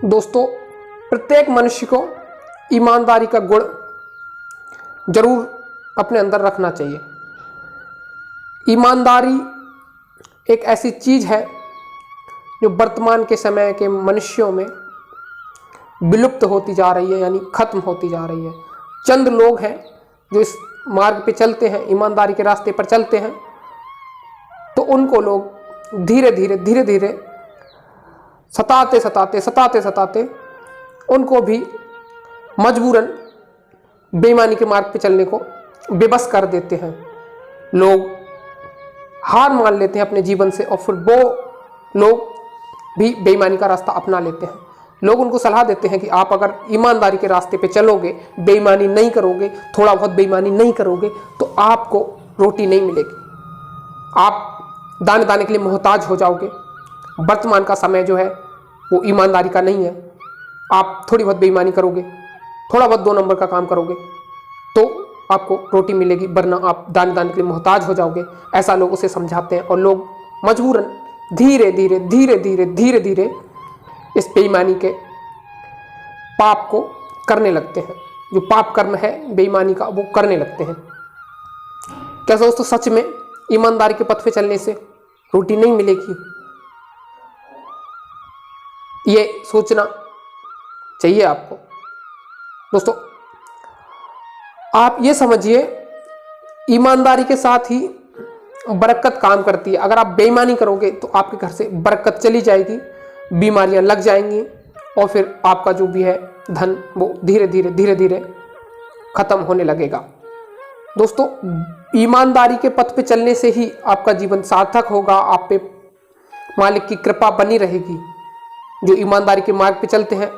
दोस्तों, प्रत्येक मनुष्य को ईमानदारी का गुण जरूर अपने अंदर रखना चाहिए। ईमानदारी एक ऐसी चीज़ है जो वर्तमान के समय के मनुष्यों में विलुप्त होती जा रही है, यानी खत्म होती जा रही है। चंद लोग हैं जो इस मार्ग पे चलते हैं, ईमानदारी के रास्ते पर चलते हैं, तो उनको लोग धीरे धीरे सताते उनको भी मजबूरन बेईमानी के मार्ग पे चलने को बेबस कर देते हैं। लोग हार मान लेते हैं अपने जीवन से और फिर वो लोग भी बेईमानी का रास्ता अपना लेते हैं। लोग उनको सलाह देते हैं कि आप अगर ईमानदारी के रास्ते पे चलोगे, बेईमानी नहीं करोगे, थोड़ा बहुत बेईमानी नहीं करोगे, तो आपको रोटी नहीं मिलेगी, आप दाने दाने के लिए मोहताज हो जाओगे। वर्तमान का समय जो है वो ईमानदारी का नहीं है। आप थोड़ी बहुत बेईमानी करोगे, थोड़ा बहुत 2 नंबर का काम करोगे तो आपको रोटी मिलेगी, वरना आप दाने दाने के लिए मोहताज हो जाओगे। ऐसा लोग उसे समझाते हैं और लोग मजबूरन धीरे धीरे इस बेईमानी के पाप को करने लगते हैं। जो पाप कर्म है बेईमानी का, वो करने लगते हैं। क्या दोस्तों सच में ईमानदारी के पथ पे चलने से रोटी नहीं मिलेगी? ये सोचना चाहिए आपको। दोस्तों, आप ये समझिए, ईमानदारी के साथ ही बरकत काम करती है। अगर आप बेईमानी करोगे तो आपके घर से बरकत चली जाएगी, बीमारियां लग जाएंगी और फिर आपका जो भी है धन वो धीरे धीरे खत्म होने लगेगा। दोस्तों, ईमानदारी के पथ पे चलने से ही आपका जीवन सार्थक होगा, आप पे मालिक की कृपा बनी रहेगी। जो ईमानदारी के मार्ग पे चलते हैं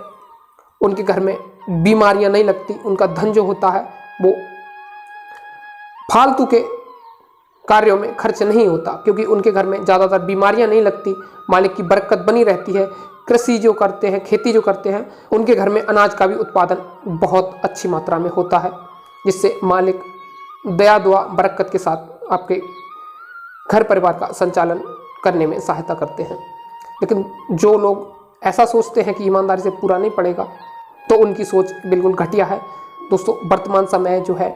उनके घर में बीमारियां नहीं लगती, उनका धन जो होता है वो फालतू के कार्यों में खर्च नहीं होता, क्योंकि उनके घर में ज़्यादातर बीमारियां नहीं लगती, मालिक की बरकत बनी रहती है। कृषि जो करते हैं, खेती जो करते हैं, उनके घर में अनाज का भी उत्पादन बहुत अच्छी मात्रा में होता है, जिससे मालिक दया दुआ बरकत के साथ आपके घर परिवार का संचालन करने में सहायता करते हैं। लेकिन जो लोग ऐसा सोचते हैं कि ईमानदारी से पूरा नहीं पड़ेगा, तो उनकी सोच बिल्कुल घटिया है। दोस्तों, वर्तमान समय जो है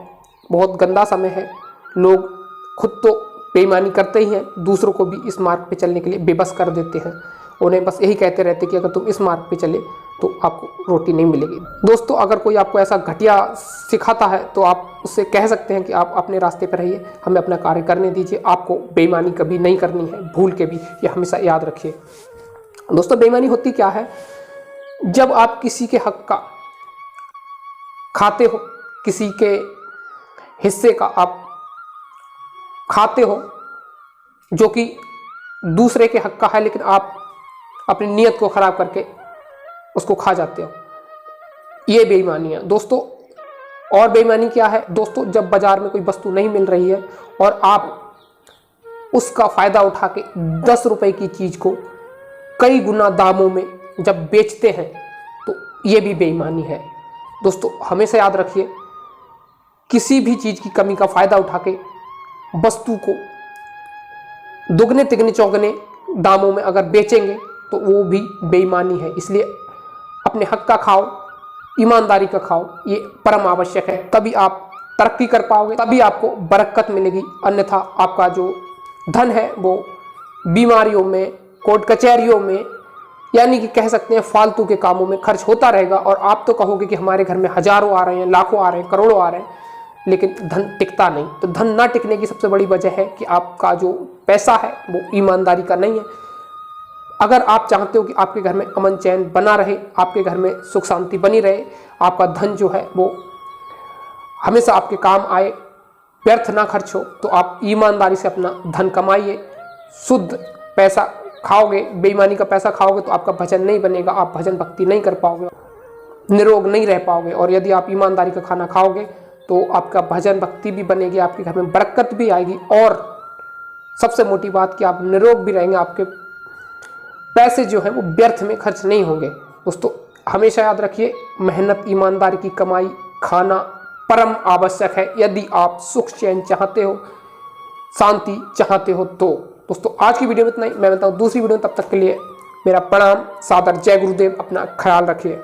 बहुत गंदा समय है। लोग खुद तो बेईमानी करते ही हैं, दूसरों को भी इस मार्ग पे चलने के लिए बेबस कर देते हैं। उन्हें बस यही कहते रहते कि अगर तुम इस मार्ग पे चले तो आपको रोटी नहीं मिलेगी। दोस्तों, अगर कोई आपको ऐसा घटिया सिखाता है तो आप उससे कह सकते हैं कि आप अपने रास्ते पर रहिए, हमें अपना कार्य करने दीजिए, आपको बेईमानी कभी नहीं करनी है, भूल के भी। ये हमेशा याद रखिए। दोस्तों, बेईमानी होती क्या है? जब आप किसी के हक का खाते हो, किसी के हिस्से का आप खाते हो जो कि दूसरे के हक का है, लेकिन आप अपनी नीयत को खराब करके उसको खा जाते हो, ये बेईमानी है। दोस्तों, और बेईमानी क्या है? दोस्तों, जब बाजार में कोई वस्तु नहीं मिल रही है और आप उसका फायदा उठा के 10 रुपए की चीज को कई गुना दामों में जब बेचते हैं तो ये भी बेईमानी है। दोस्तों, हमेशा याद रखिए, किसी भी चीज की कमी का फायदा उठा के वस्तु को दुगने तिगने चौगने दामों में अगर बेचेंगे तो वो भी बेईमानी है। इसलिए अपने हक का खाओ, ईमानदारी का खाओ, ये परम आवश्यक है। तभी आप तरक्की कर पाओगे, तभी आपको बरकत मिलेगी। अन्यथा आपका जो धन है वो बीमारियों में, कोर्ट कचहरियों में, यानी कि कह सकते हैं फालतू के कामों में खर्च होता रहेगा। और आप तो कहोगे कि हमारे घर में हजारों आ रहे हैं, लाखों आ रहे हैं, करोड़ों आ रहे हैं, लेकिन धन टिकता नहीं। तो धन ना टिकने की सबसे बड़ी वजह है कि आपका जो पैसा है वो ईमानदारी का नहीं है। अगर आप चाहते हो कि आपके घर में अमन चैन बना रहे, आपके घर में सुख शांति बनी रहे, आपका धन जो है वो हमेशा आपके काम आए, व्यर्थ ना खर्च हो, तो आप ईमानदारी से अपना धन कमाइए। शुद्ध पैसा खाओगे, बेईमानी का पैसा खाओगे तो आपका भजन नहीं बनेगा, आप भजन भक्ति नहीं कर पाओगे, निरोग नहीं रह पाओगे। और यदि आप ईमानदारी का खाना खाओगे तो आपका भजन भक्ति भी बनेगी, आपके घर में बरकत भी आएगी, और सबसे मोटी बात कि आप निरोग भी रहेंगे, आपके पैसे जो हैं वो व्यर्थ में खर्च नहीं होंगे। दोस्तों, हमेशा याद रखिए, मेहनत ईमानदारी की कमाई खाना परम आवश्यक है यदि आप सुख चैन चाहते हो, शांति चाहते हो तो। दोस्तों, आज की वीडियो में इतना ही। मैं मिलता हूँ दूसरी वीडियो में, तब तक के लिए मेरा प्रणाम सादर। जय गुरुदेव। अपना ख्याल रखिए।